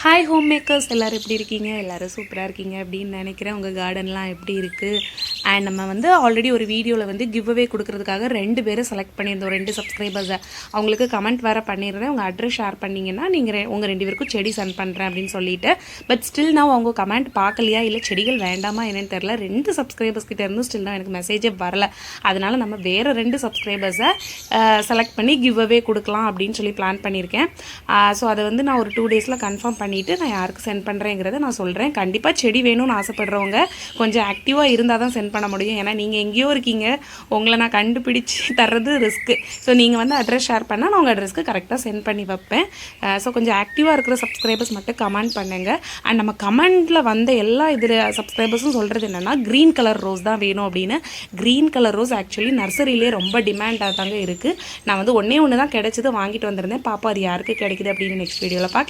Hi home makers எல்லோரும் எப்படி இருக்கீங்க? எல்லோரும் சூப்பராக இருக்கீங்க அப்படின்னு நினைக்கிறேன். உங்கள் கார்டன்லாம் எப்படி இருக்குது? அண்ட் நம்ம வந்து ஆல்ரெடி ஒரு வீடியோவில் வந்து கிவ் அவே கொடுக்கறதுக்காக 2 பேரை செலக்ட் பண்ணியிருந்தோம், 2 சப்ஸ்கிரைபர்ஸை. அவங்களுக்கு கமெண்ட் வேறு பண்ணியிருந்தேன். உங்கள் அட்ரஸ் ஷேர் பண்ணிங்கன்னா நீங்கள் உங்கள் 2 பேருக்கும் செடி சென்ட் பண்ணுறேன் அப்படின்னு சொல்லிட்டு. பட் ஸ்டில் நான் அவங்க கமெண்ட் பார்க்கலையா இல்லை செடிகள் வேண்டாமா என்னன்னு தெரில. 2 சப்ஸ்கிரைபர்ஸ் கிட்டே இருந்தும் ஸ்டில் நான் எனக்கு மெசேஜே வரல. அதனால் நம்ம வேறு 2 சப்ஸ்கிரைபர்ஸை செலக்ட் பண்ணி கிவ் அவே கொடுக்கலாம் அப்படின்னு சொல்லி பிளான் பண்ணியிருக்கேன். ஸோ அதை வந்து நான் ஒரு 2 டேஸில் கன்ஃபார்ம் பண்ணிவிட்டு நான் யாருக்கு சென்ட் பண்ணுறேங்கிறத நான் சொல்கிறேன். கண்டிப்பாக செடி வேணும்னு ஆசைப்படுறவங்க கொஞ்சம் ஆக்டிவாக இருந்தால் தான் சென்ட் பண்ண முடியும். ஏன்னா நீங்கள் எங்கேயோ இருக்கீங்க, உங்களை நான் கண்டுபிடிச்சி தர்றது ரிஸ்க்கு. ஸோ நீங்கள் வந்து அட்ரஸ் ஷேர் பண்ணால் நான் உங்கள் அட்ரஸ்க்கு கரெக்டாக சென்ட் பண்ணி வைப்பேன். ஸோ கொஞ்சம் ஆக்டிவாக இருக்கிற சப்ஸ்கிரைபர்ஸ் மட்டும் கமெண்ட் பண்ணுங்கள். அண்ட் நம்ம கமெண்ட்டில் வந்த எல்லா இதில் சப்ஸ்கிரைபர்ஸும் சொல்கிறது என்னென்னா க்ரீன் கலர் ரோஸ் தான் வேணும் அப்படின்னு. க்ரீன் கலர் ரோஸ் ஆக்சுவலி நர்சரியிலே ரொம்ப டிமாண்டாக தாங்க இருக்குது. நான் வந்து ஒன்றே தான் கிடச்சிது, வாங்கிட்டு வந்திருந்தேன். பாப்பா அது யாருக்கு கிடைக்குது அப்படின்னு நெக்ஸ்ட் வீடியோவில் பார்க்கலாம்.